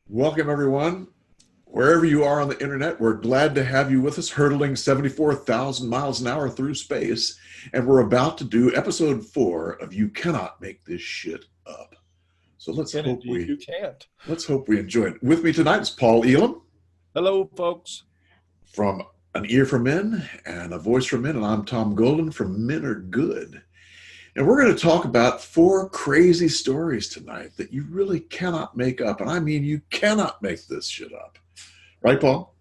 Welcome, everyone. Wherever you are on the internet, we're glad to have you with us, hurtling 74,000 miles an hour through space. And we're about to do episode 4 of You Cannot Make This Shit Up. So let's hope we enjoy it. With me tonight is Paul Elam. Hello, folks. From An Ear for Men and A Voice for Men. And I'm Tom Golden from Men Are Good. And we're going to talk about 4 crazy stories tonight that you really cannot make up. And I mean, you cannot make this shit up. Right, Paul?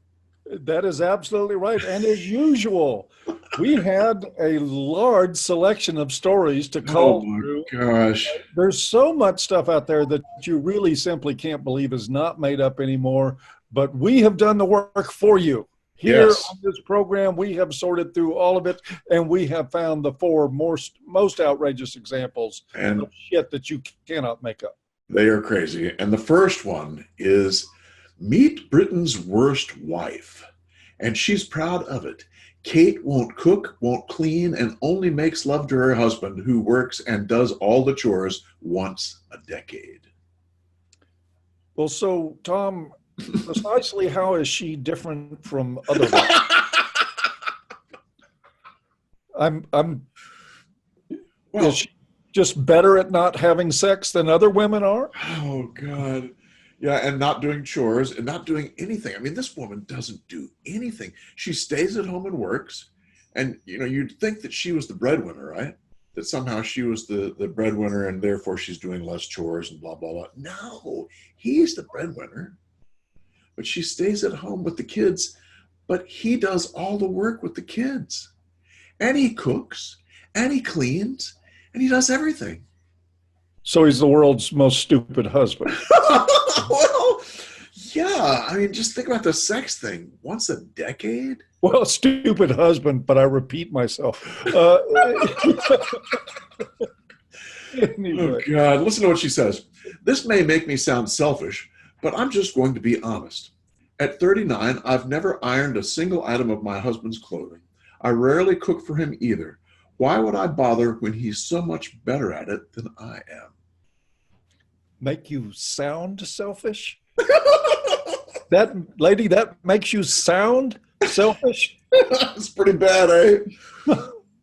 That is absolutely right. And as usual, we had a large selection of stories to cull through. Gosh. There's so much stuff out there that you really simply can't believe is not made up anymore. But we have done the work for you. Here on this program, we have sorted through all of it, and we have found the 4 most outrageous examples of shit that you cannot make up. They are crazy. And the first one is, meet Briton's worst wife. And she's proud of it. Kate won't cook, won't clean, and only makes love to her husband, who works and does all the chores once a decade. Well, so, Tom, precisely how is she different from other women? Is she just better at not having sex than other women are? Oh, God. Yeah, and not doing chores and not doing anything. I mean, this woman doesn't do anything. She stays at home and works. And, you know, you'd think that she was the breadwinner, right? That somehow she was the breadwinner and therefore she's doing less chores and blah, blah, blah. No, he's the breadwinner. But she stays at home with the kids, but he does all the work with the kids. And he cooks, and he cleans, and he does everything. So he's the world's most stupid husband. Well, yeah. I mean, just think about the sex thing. Once a decade? Well, stupid husband, but I repeat myself. Anyway. Oh, God. Listen to what she says. This may make me sound selfish, but I'm just going to be honest. At 39, I've never ironed a single item of my husband's clothing. I rarely cook for him either. Why would I bother when he's so much better at it than I am? Make you sound selfish? That lady, that makes you sound selfish? It's pretty bad, eh?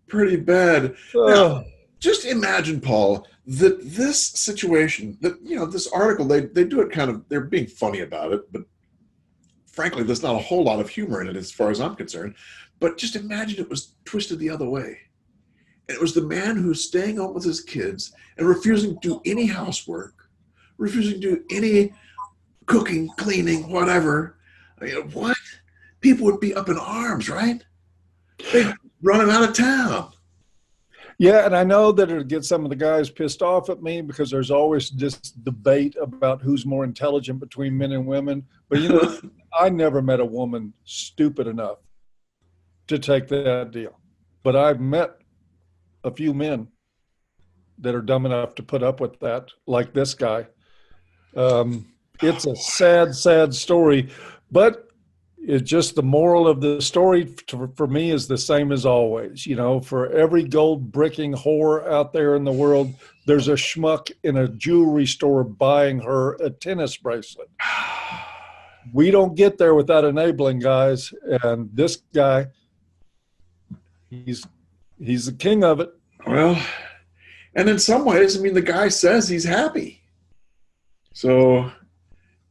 Pretty bad. Now, just imagine, Paul, that this situation, that, you know, this article, they do it kind of, they're being funny about it, but frankly, there's not a whole lot of humor in it as far as I'm concerned. But just imagine it was twisted the other way. And it was the man who's staying home with his kids and refusing to do any housework, refusing to do any cooking, cleaning, whatever. I mean, what? People would be up in arms, right? They'd run him out of town. Yeah, and I know that it'll get some of the guys pissed off at me because there's always this debate about who's more intelligent between men and women. But, you know, I never met a woman stupid enough to take that deal. But I've met a few men that are dumb enough to put up with that, like this guy. It's a sad, sad story, but it's just the moral of the story for me is the same as always. You know, for every gold bricking whore out there in the world, there's a schmuck in a jewelry store buying her a tennis bracelet. We don't get there without enabling, guys. And this guy, he's the king of it. Well, and in some ways, I mean, the guy says he's happy. So, I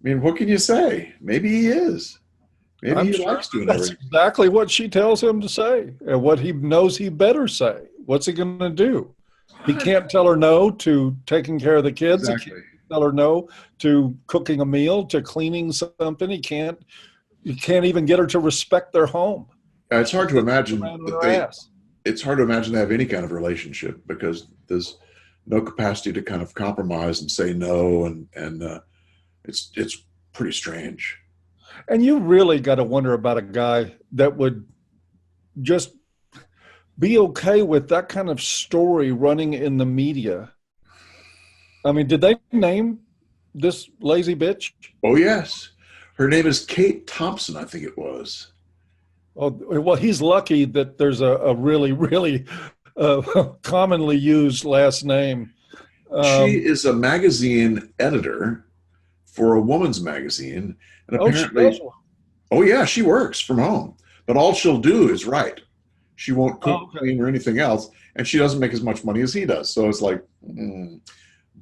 mean, what can you say? Maybe he is. Maybe he likes doing everything. That's exactly what she tells him to say and what he knows he better say. What's he going to do? He can't tell her no to taking care of the kids. Exactly. He can't tell her no to cooking a meal, to cleaning something. He can't even get her to respect their home. It's hard to imagine it's hard to imagine they have any kind of relationship because there's no capacity to kind of compromise and say no, and it's pretty strange. And you really got to wonder about a guy that would just be okay with that kind of story running in the media. I mean, did they name this lazy bitch? Oh, yes. Her name is Kate Thompson, I think it was. Oh, well, he's lucky that there's a really, really commonly used last name. She is a magazine editor for a woman's magazine. And Oh, she does apparently, work. oh yeah, she works from home, but all she'll do is write. She won't cook, Oh, okay. clean, or anything else, and she doesn't make as much money as he does. So it's like,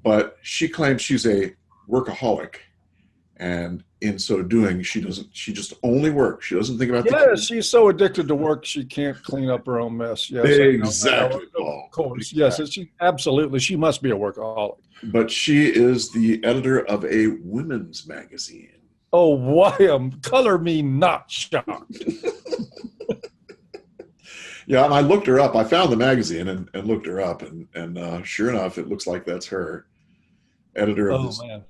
but she claims she's a workaholic, and in so doing, she doesn't. She just only works. She doesn't think about the Yeah, kids. she's so addicted to work she can't clean up her own mess. Yes, I know. Exactly, Paul. Of course, Exactly. yes, she absolutely. She must be a workaholic. But she is the editor of a women's magazine. Oh, why color me not shocked. Yeah, and I looked her up. I found the magazine and looked her up, and sure enough, it looks like that's her, editor of this Man.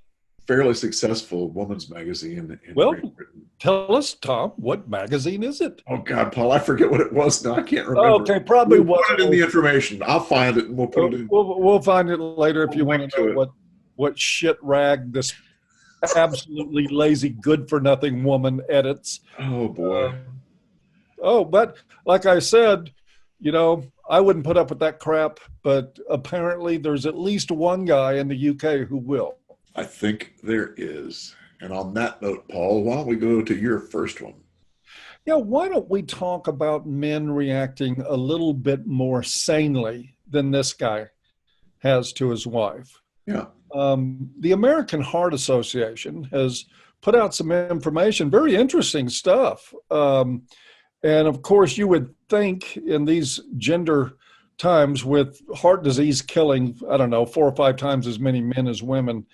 fairly successful women's magazine in Well, Great Britain. Tell us, Tom, what magazine is it? Oh God, Paul, I forget what it was now. I can't remember. Okay, probably we'll put it in the information. I'll find it and we'll put it in. We'll find it later if you want to know it. what shit rag this absolutely lazy, good for nothing woman edits. Oh boy. But like I said, I wouldn't put up with that crap, but apparently there's at least one guy in the UK who will. I think there is. And on that note, Paul, why don't we go to your first one? Yeah, why don't we talk about men reacting a little bit more sanely than this guy has to his wife? Yeah. The American Heart Association has put out some information, very interesting stuff. And of course, you would think in these gender times with heart disease killing, 4 or 5 times as many men as women,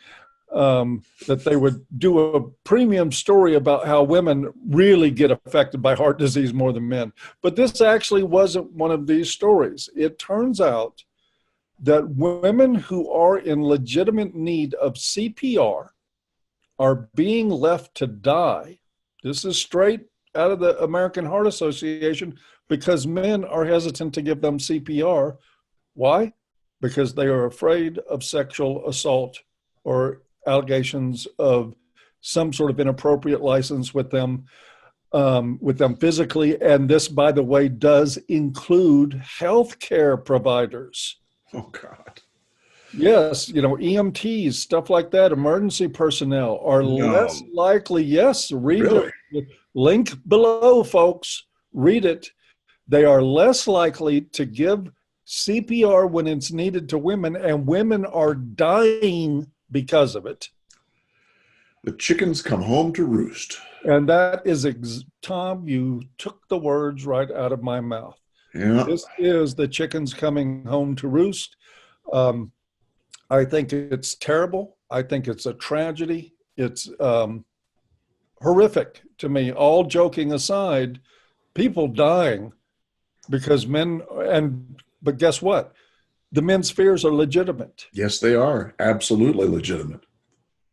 that they would do a premium story about how women really get affected by heart disease more than men. But this actually wasn't one of these stories. It turns out that women who are in legitimate need of CPR are being left to die. This is straight out of the American Heart Association because men are hesitant to give them CPR. Why? Because they are afraid of sexual assault or allegations of some sort of inappropriate license with them physically. And this, by the way, does include healthcare providers. Oh, God. Yes, EMTs, stuff like that, emergency personnel are less likely. Yes, read Really? the link below, folks. Read it. They are less likely to give CPR when it's needed to women, and women are dying because of it. The chickens come home to roost. And that is, Tom, you took the words right out of my mouth. Yeah. This is the chickens coming home to roost. I think it's terrible. I think it's a tragedy. It's horrific to me. All joking aside, people dying because but guess what? The men's fears are legitimate. Yes, they are. Absolutely legitimate.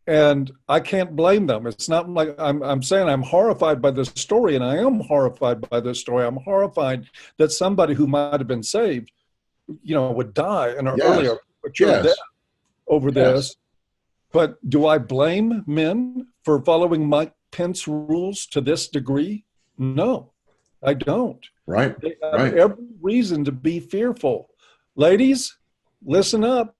And I can't blame them. It's not like I'm saying I'm horrified by this story, and I am horrified by this story. I'm horrified that somebody who might have been saved, would die in an earlier death over this. But do I blame men for following Mike Pence rules to this degree? No, I don't. Right. They have every reason to be fearful. Ladies, listen up.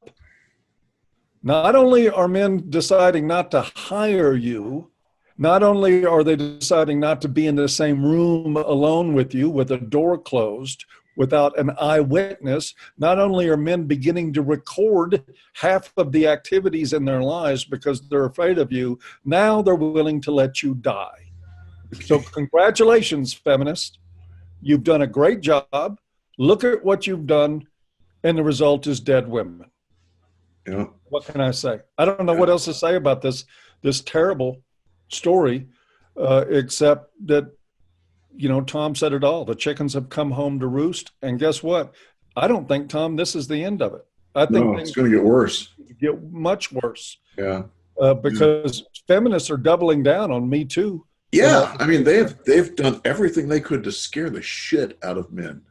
Not only are men deciding not to hire you, not only are they deciding not to be in the same room alone with you with a door closed without an eyewitness, not only are men beginning to record half of the activities in their lives because they're afraid of you, now they're willing to let you die. So congratulations, feminists. You've done a great job. Look at what you've done, and the result is dead women. Yeah. What can I say? I don't know what else to say about this terrible story, except that, Tom said it all. The chickens have come home to roost. And guess what? I don't think, Tom, this is the end of it. I think it's going to get worse. Get much worse. Yeah. Because feminists are doubling down on Me Too. Yeah. I mean, they've done everything they could to scare the shit out of men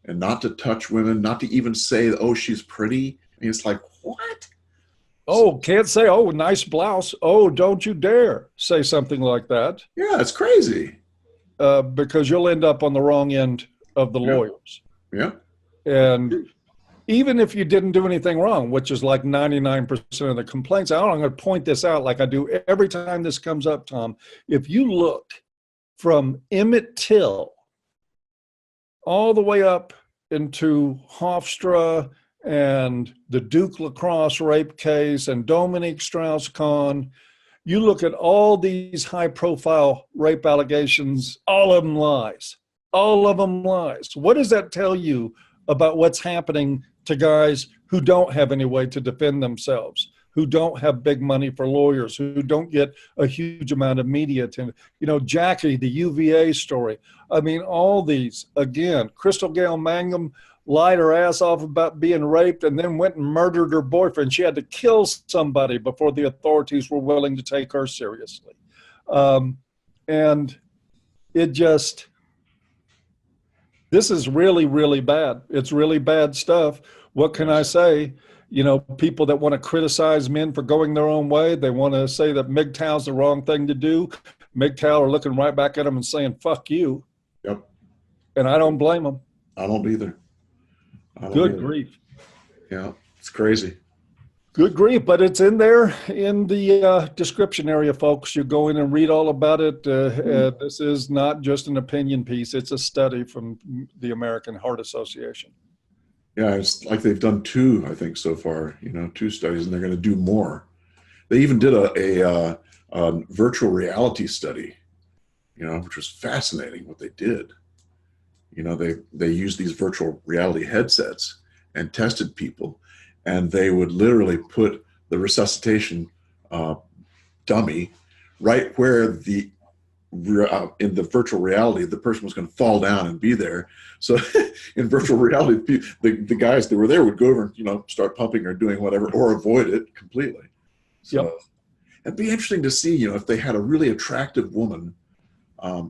and not to touch women, not to even say, oh, she's pretty. I mean, it's like, what? Oh, can't say, oh, nice blouse. Oh, don't you dare say something like that. Yeah, it's crazy. Because you'll end up on the wrong end of the lawyers. Yeah. And even if you didn't do anything wrong, which is like 99% of the complaints, I'm going to point this out like I do every time this comes up, Tom. If you look from Emmett Till all the way up into Hofstra and the Duke Lacrosse rape case and Dominique Strauss-Kahn, you look at all these high-profile rape allegations, all of them lies. All of them lies. What does that tell you about what's happening to guys who don't have any way to defend themselves, who don't have big money for lawyers, who don't get a huge amount of media attention? You know, Jackie, the UVA story. I mean, all these, again, Crystal Gayle Mangum lied her ass off about being raped and then went and murdered her boyfriend. She had to kill somebody before the authorities were willing to take her seriously. And it just, this is really, really bad. It's really bad stuff. What can I say? You know, people that want to criticize men for going their own way, they want to say that MGTOW's the wrong thing to do. MGTOW are looking right back at them and saying, fuck you. Yep. And I don't blame them. I don't either. Good grief. Yeah, it's crazy. Good grief, but it's in there in the description area, folks. You go in and read all about it. This is not just an opinion piece. It's a study from the American Heart Association. Yeah, it's like they've done 2, I think, so far, 2 studies, and they're going to do more. They even did a virtual reality study, which was fascinating what they did. They used these virtual reality headsets and tested people, and they would literally put the resuscitation dummy right where in the virtual reality, the person was going to fall down and be there. So in virtual reality, the guys that were there would go over and, start pumping or doing whatever, or avoid it completely. So Yep. It'd be interesting to see, if they had a really attractive woman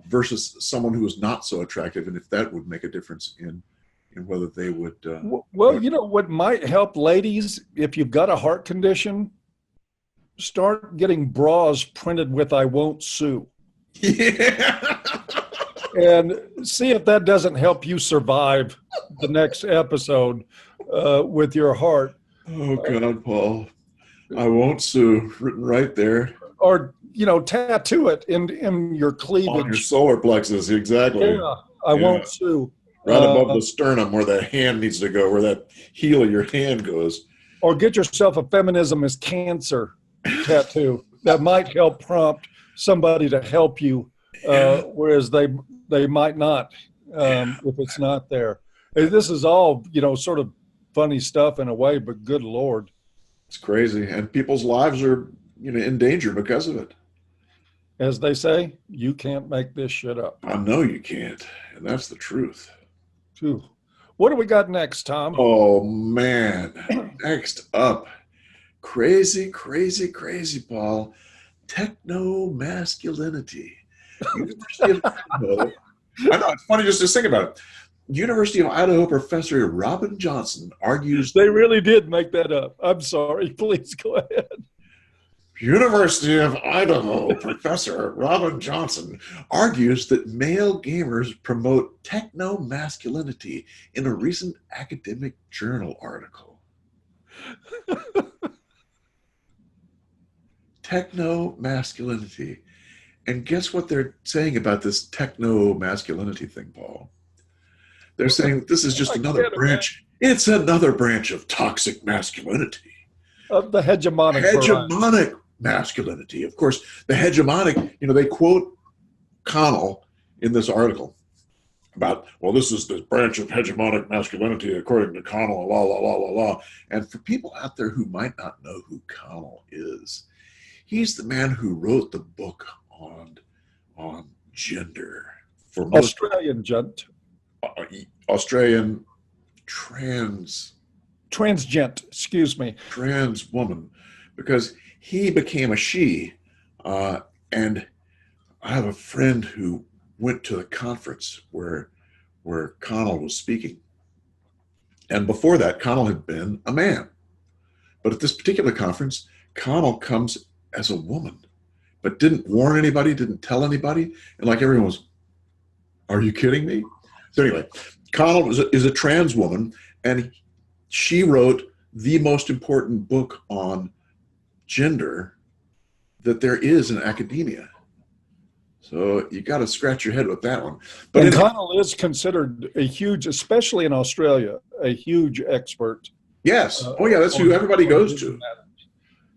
versus someone who was not so attractive, and if that would make a difference in whether they would. Well, what might help ladies, if you've got a heart condition, start getting bras printed with "I won't sue." Yeah. And see if that doesn't help you survive the next episode with your heart. Oh God, Paul, I won't sue, written right there. Or, tattoo it in your cleavage. On your solar plexus, exactly. Yeah, I won't sue. Right above the sternum where that hand needs to go, where that heel of your hand goes. Or get yourself a feminism is cancer tattoo. That might help prompt somebody to help you, whereas they might not if it's not there. This is all, sort of funny stuff in a way, but good Lord. It's crazy. And people's lives are, in danger because of it. As they say, you can't make this shit up. I know you can't. And that's the truth. Phew. What do we got next, Tom? Oh, man. Next up. Crazy, crazy, crazy, Paul. Techno Masculinity. University of Idaho. I know, it's funny just to think about it. University of Idaho professor Robin Johnson argues... They really did make that up. I'm sorry. Please go ahead. University of Idaho professor Robin Johnson argues that male gamers promote techno-masculinity in a recent academic journal article. Techno-masculinity. And guess what they're saying about this techno-masculinity thing, Paul? They're saying this is just another branch. It's another branch of toxic masculinity. Of the hegemonic variety. Masculinity. Of course, the hegemonic, they quote Connell in this article about, well, this is the branch of hegemonic masculinity according to Connell, la, la, la, la, la. And for people out there who might not know who Connell is, he's the man who wrote the book on gender. For most Australian gent. Australian transgent, excuse me. Trans woman, because he became a she, and I have a friend who went to the conference where Connell was speaking. And before that, Connell had been a man. But at this particular conference, Connell comes as a woman, but didn't warn anybody, didn't tell anybody. And like everyone was, are you kidding me? So anyway, Connell is a trans woman, and she wrote the most important book on gender that there is in academia. So you got to scratch your head with that one. But and Connell is considered a huge, especially in Australia, a huge expert. Yes. Oh, yeah. That's who everybody goes to.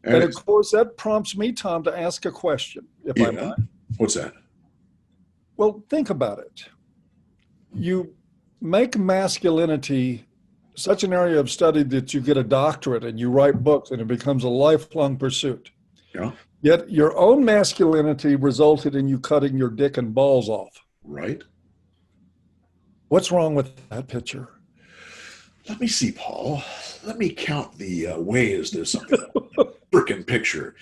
And of course, that prompts me, Tom, to ask a question, if I might. What's that? Well, think about it. You make masculinity such an area of study that you get a doctorate and you write books and it becomes a lifelong pursuit. Yeah. Yet your own masculinity resulted in you cutting your dick and balls off. Right. What's wrong with that picture? Let me see, Paul. Let me count the ways there's something freaking picture.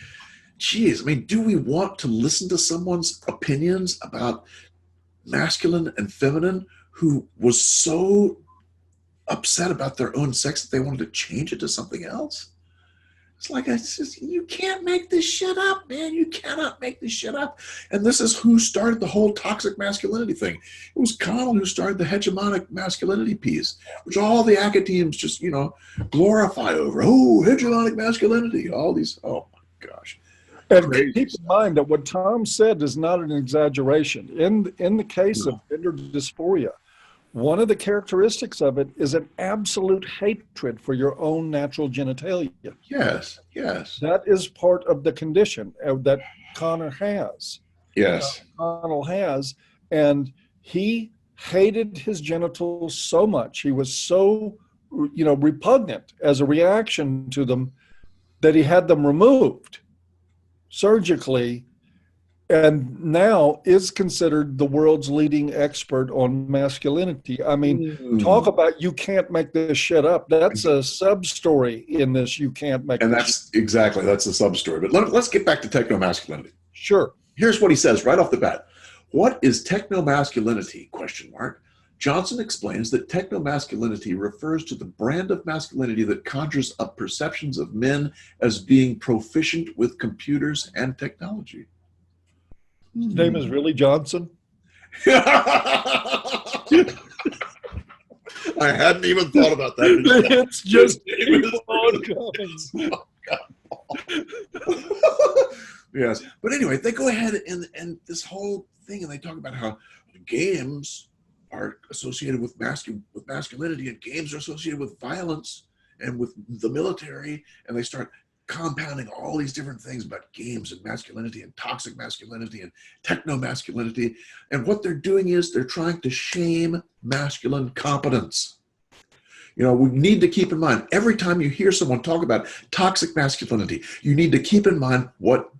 Jeez, I mean, do we want to listen to someone's opinions about masculine and feminine who was so upset about their own sex that they wanted to change it to something else? It's just, you can't make this shit up, man. You cannot make this shit up. And this is who started the whole toxic masculinity thing. It was Connell who started the hegemonic masculinity piece, which all the academies just, glorify over. Oh, hegemonic masculinity. All these, oh my gosh. And keep in mind that what Tom said is not an exaggeration. In the case of gender dysphoria, one of the characteristics of it is an absolute hatred for your own natural genitalia. Yes, yes. That is part of the condition that Connor has. Yes. Connell has. And he hated his genitals so much. He was so, repugnant as a reaction to them that he had them removed surgically, and now is considered the world's leading expert on masculinity. I mean, talk about you can't make this shit up. That's a sub-story in this you can't make and this that's shit. Exactly, that's a sub-story. But let's get back to techno-masculinity. Sure. Here's what he says right off the bat. What is techno-masculinity? ? Johnson explains that techno-masculinity refers to the brand of masculinity that conjures up perceptions of men as being proficient with computers and technology. His name is really Johnson? I hadn't even thought about that. It's just Yes. But anyway, they go ahead and this whole thing, and they talk about how games are associated with masculinity, and games are associated with violence and with the military, and they start compounding all these different things about games and masculinity and toxic masculinity and techno-masculinity. And what they're doing is they're trying to shame masculine competence. We need to keep in mind, every time you hear someone talk about toxic masculinity, you need to keep in mind what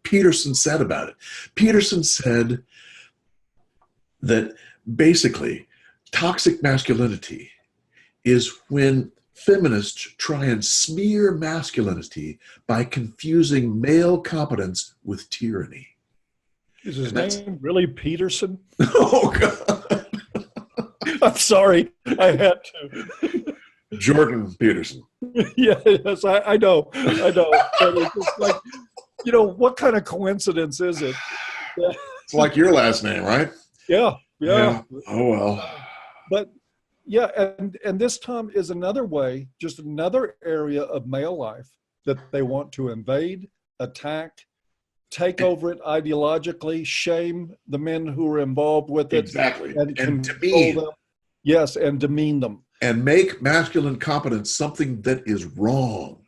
Peterson said about it. Peterson said that basically toxic masculinity is when feminists try and smear masculinity by confusing male competence with tyranny. Is his name really Peterson? Oh, God. I'm sorry. I had to. Jordan Peterson. Yes, I know. But it's just like, what kind of coincidence is it? It's like your last name, right? Yeah. Oh, well. But yeah, and this, Tom, is another way, just another area of male life that they want to invade, attack, take over it ideologically, shame the men who are involved with it. Exactly. And demean them. Yes, and demean them. And make masculine competence something that is wrong.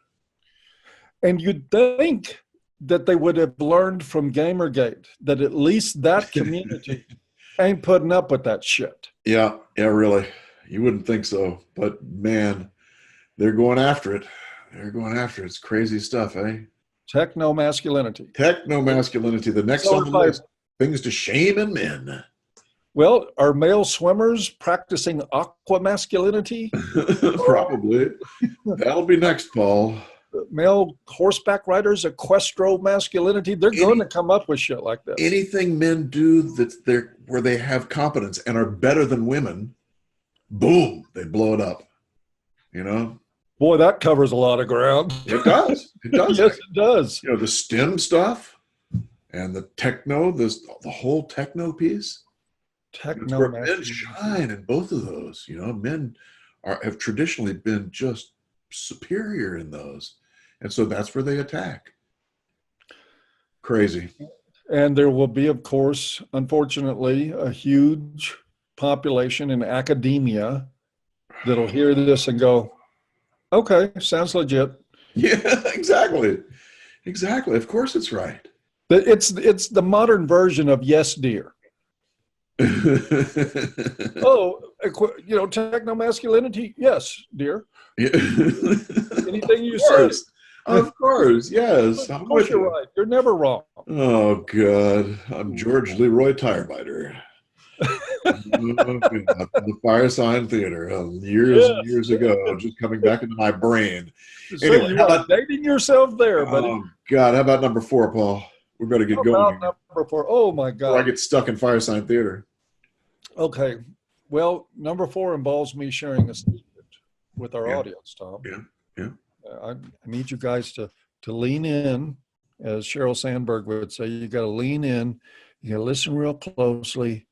And you'd think that they would have learned from Gamergate that at least that community ain't putting up with that shit. Yeah, really. You wouldn't think so, but man, they're going after it. It's crazy stuff, eh? Techno-masculinity. Techno-masculinity, the next on the list. Things to shame in men. Well, are male swimmers practicing aqua-masculinity? Probably. That'll be next, Paul. Male horseback riders, equestro-masculinity, they're going to come up with shit like this. Anything men do where they have competence and are better than women, boom, they blow it up. Boy, that covers a lot of ground. It does. Yes, it does. The STEM stuff and the techno, the whole techno piece. It's where men shine in both of those. Men have traditionally been just superior in those. And so that's where they attack. Crazy. And there will be, of course, unfortunately, a huge population in academia that'll hear this and go, okay, sounds legit. Yeah, exactly. Exactly. Of course it's right. It's the modern version of yes, dear. Oh, techno masculinity. Yes, dear. Yeah. Anything you say. Of course, yes. Of course you're right. You're never wrong. Oh, God. I'm George Leroy Tirebiter. The Fire Sign Theater, years and years ago, just coming back into my brain. So anyway, you are dating yourself there, buddy. Oh, God. How about number 4, Paul? We better get going. Number 4. Oh, my God. Before I get stuck in Fire Sign Theater. Okay. Well, number 4 involves me sharing a secret with our audience, Tom. Yeah. I need you guys to lean in, as Sheryl Sandberg would say. You got to lean in. You got to listen real closely.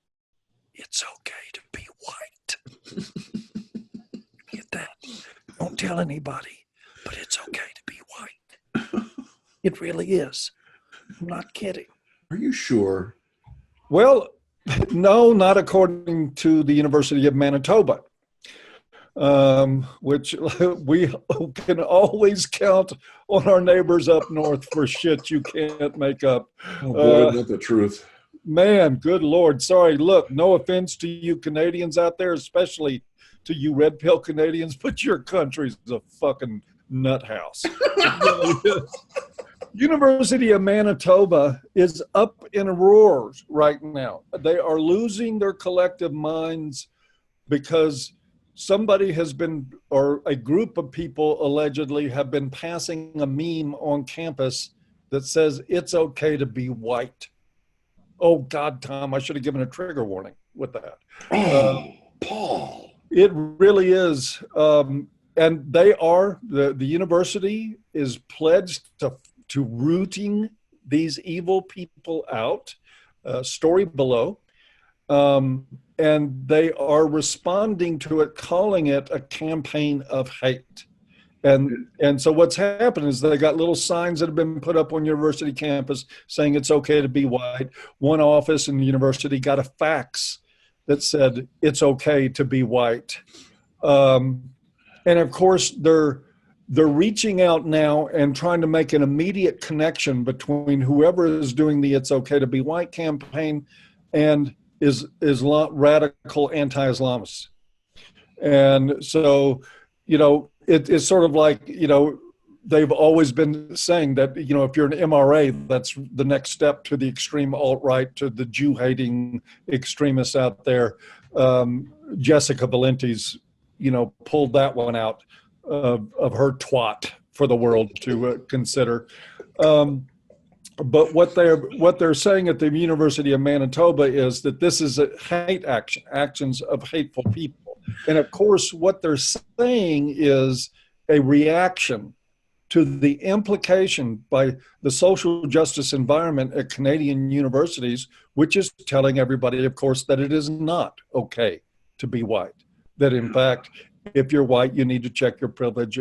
It's okay to be white. Get that? Don't tell anybody, but it's okay to be white. It really is. I'm not kidding. Are you sure? Well, no, not according to the University of Manitoba. Which we can always count on our neighbors up north for shit you can't make up. Oh boy, isn't that the truth? Man, good Lord. Sorry, look, no offense to you Canadians out there, especially to you red pill Canadians, but your country's a fucking nut house. University of Manitoba is up in roars right now. They are losing their collective minds because somebody has been, or a group of people allegedly have been passing a meme on campus that says it's okay to be white. Oh God, Tom, I should have given a trigger warning with that. Paul. It really is. And they are, the university is pledged to rooting these evil people out, story below. And they are responding to it, calling it a campaign of hate. And so what's happened is they got little signs that have been put up on university campus saying it's okay to be white. One office in the university got a fax that said it's okay to be white. And of course, they're reaching out now and trying to make an immediate connection between whoever is doing the It's Okay to Be White campaign and radical anti-Islamists. And so, it's sort of like, they've always been saying that, if you're an MRA, that's the next step to the extreme alt-right, to the Jew-hating extremists out there. Jessica Valenti's, pulled that one out of her twat for the world to consider. But what they're saying at the University of Manitoba is that this is a hate actions of hateful people. And of course, what they're saying is a reaction to the implication by the social justice environment at Canadian universities, which is telling everybody, of course, that it is not okay to be white. That in fact, if you're white, you need to check your privilege.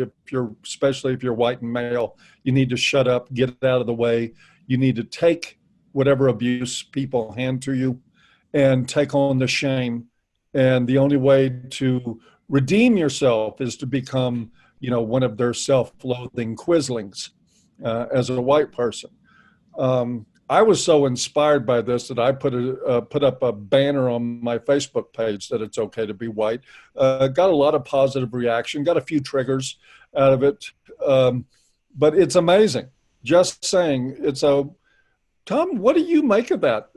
Especially if you're white and male, you need to shut up, get out of the way. You need to take whatever abuse people hand to you and take on the shame. And the only way to redeem yourself is to become, one of their self-loathing quislings as a white person. I was so inspired by this that I put up a banner on my Facebook page that it's okay to be white. Got a lot of positive reaction, got a few triggers out of it. But it's amazing. Just saying Tom, what do you make of that?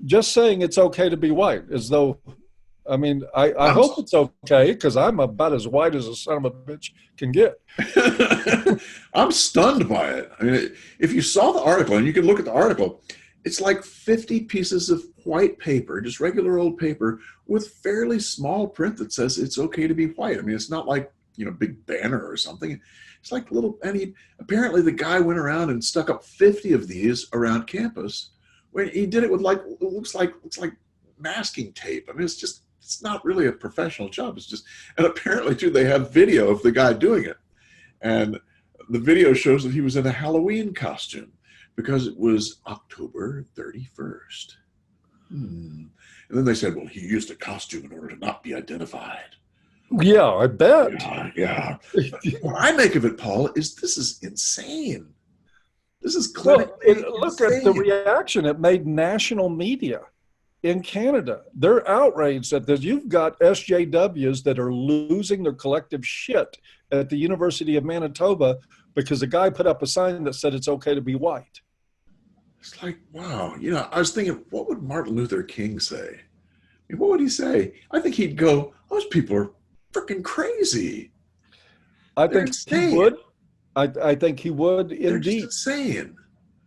Just saying it's okay to be white, as though, I hope it's okay, because I'm about as white as a son of a bitch can get. I'm stunned by it. If you saw the article, and you can look at the article, it's like 50 pieces of white paper, just regular old paper, with fairly small print that says it's okay to be white. It's not like, big banner or something. It's like little, apparently the guy went around and stuck up 50 of these around campus. When he did it with it looks like masking tape. It's just it's not really a professional job. It's just, and apparently too, they have video of the guy doing it. And the video shows that he was in a Halloween costume because it was October 31st. And then they said, well, he used a costume in order to not be identified. Yeah, I bet. Yeah. What I make of it, Paul, is this is insane. This is clinically look at the reaction. It made national media in Canada. They're outraged at this. You've got SJWs that are losing their collective shit at the University of Manitoba because a guy put up a sign that said it's okay to be white. It's like, wow. You know, I was thinking, what would Martin Luther King say? I mean, what would he say? I think he'd go, those people are freaking crazy. I think he would. I think he would indeed. They're just insane.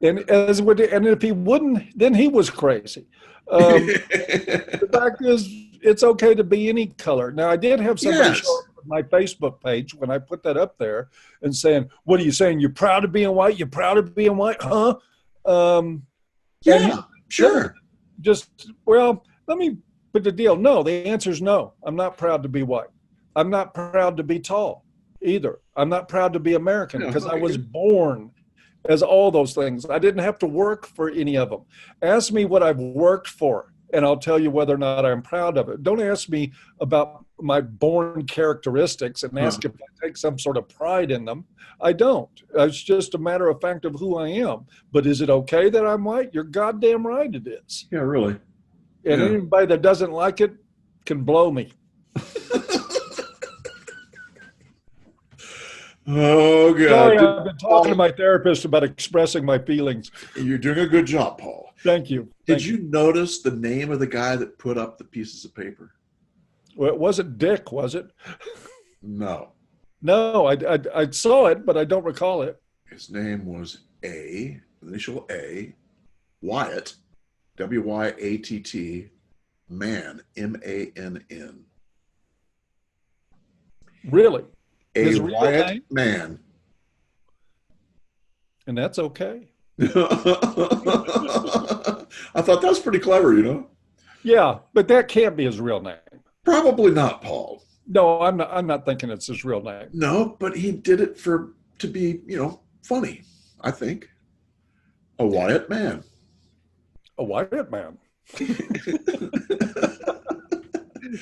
And if he wouldn't, then he was crazy. The fact is, it's okay to be any color. Now, I did have somebody show up on my Facebook page when I put that up there and saying, "What are you saying? You're proud of being white? You're proud of being white, huh?" Yeah, sure. Well, let me put the deal. No, the answer is no. I'm not proud to be white. I'm not proud to be tall either. I'm not proud to be American because I was born as all those things. I didn't have to work for any of them. Ask me what I've worked for, and I'll tell you whether or not I'm proud of it. Don't ask me about my born characteristics and ask if I take some sort of pride in them. I don't. It's just a matter of fact of who I am. But is it okay that I'm white? You're goddamn right it is. Yeah, really. And anybody that doesn't like it can blow me. Oh, God. Sorry, I've been talking to my therapist about expressing my feelings. You're doing a good job, Paul. Thank you. Did you notice the name of the guy that put up the pieces of paper? Well, it wasn't Dick, was it? No. No, I saw it, but I don't recall it. His name was initial A, Wyatt, W-Y-A-T-T, Man, M-A-N-N. Really? A Wyatt Man. And that's okay. I thought that was pretty clever, you know? Yeah, but that can't be his real name. Probably not, Paul. No, I'm not thinking it's his real name. No, but he did it to be, funny, I think. A Wyatt Man. A Wyatt Man.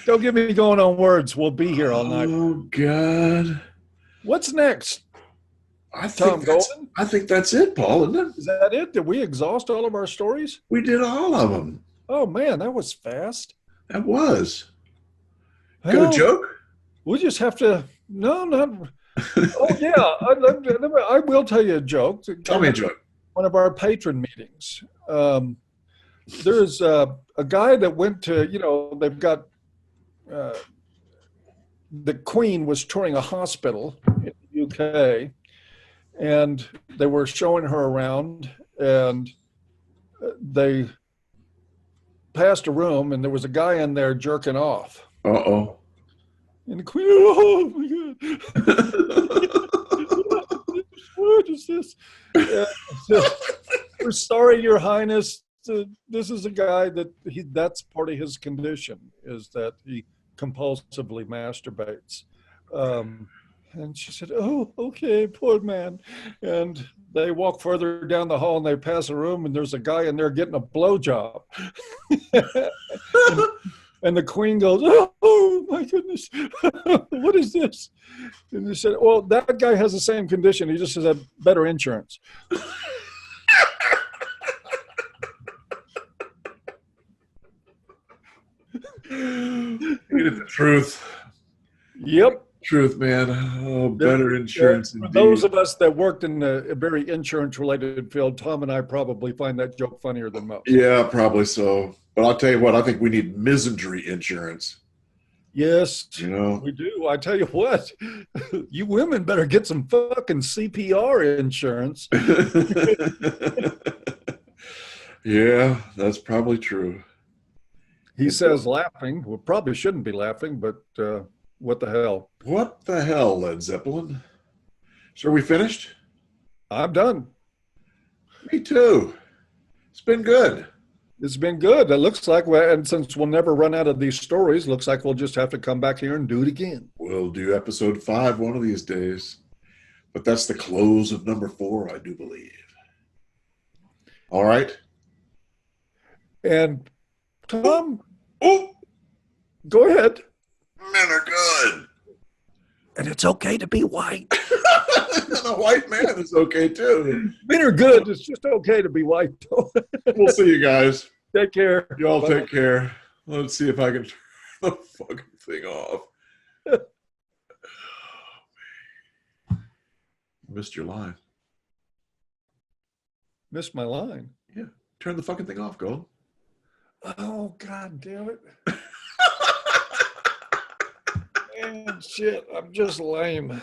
Don't get me going on words. We'll be here all night. Oh, God. What's next? I think that's it, Paul, isn't it? Is that it? Did we exhaust all of our stories? We did all of them. Oh, man, that was fast. That was. Got a joke? We just have to, no, not. Oh, yeah. I will tell you a joke. Tell me a joke. One of our patron meetings. There's a guy that went to, they've got, the Queen was touring a hospital in the UK, and they were showing her around, and they passed a room, and there was a guy in there jerking off. Uh-oh. And the Queen, oh my God. What is this? We're sorry, Your Highness. This is a guy that's part of his condition, is that he compulsively masturbates. And she said, oh, okay, poor man. And they walk further down the hall and they pass a room and there's a guy in there getting a blowjob. and the Queen goes, oh my goodness, what is this? And they said, well, that guy has the same condition. He just has a better insurance. Ain't it the truth? Yep. Truth, man. Oh, better insurance. For those of us that worked in a very insurance-related field, Tom and I probably find that joke funnier than most. Yeah, probably so. But I'll tell you what, I think we need misandry insurance. Yes, we do. I tell you what, you women better get some fucking CPR insurance. Yeah, that's probably true. He says laughing. We probably shouldn't be laughing, but what the hell? What the hell, Led Zeppelin? So are we finished? I'm done. Me too. It's been good. It's been good. It looks like, and since we'll never run out of these stories, looks like we'll just have to come back here and do it again. We'll do episode 5 one of these days. But that's the close of number 4, I do believe. All right. And Tom, Oh, go ahead. men are good. And it's okay to be white. And a white man is okay too. Men are good. It's just okay to be white. We'll see you guys. Take care. Y'all Bye. take care. Let's see if I can turn the fucking thing off. Missed your line. Missed my line. Yeah. Turn the fucking thing off, Gold. Oh, God damn it. Man, shit. I'm just lame.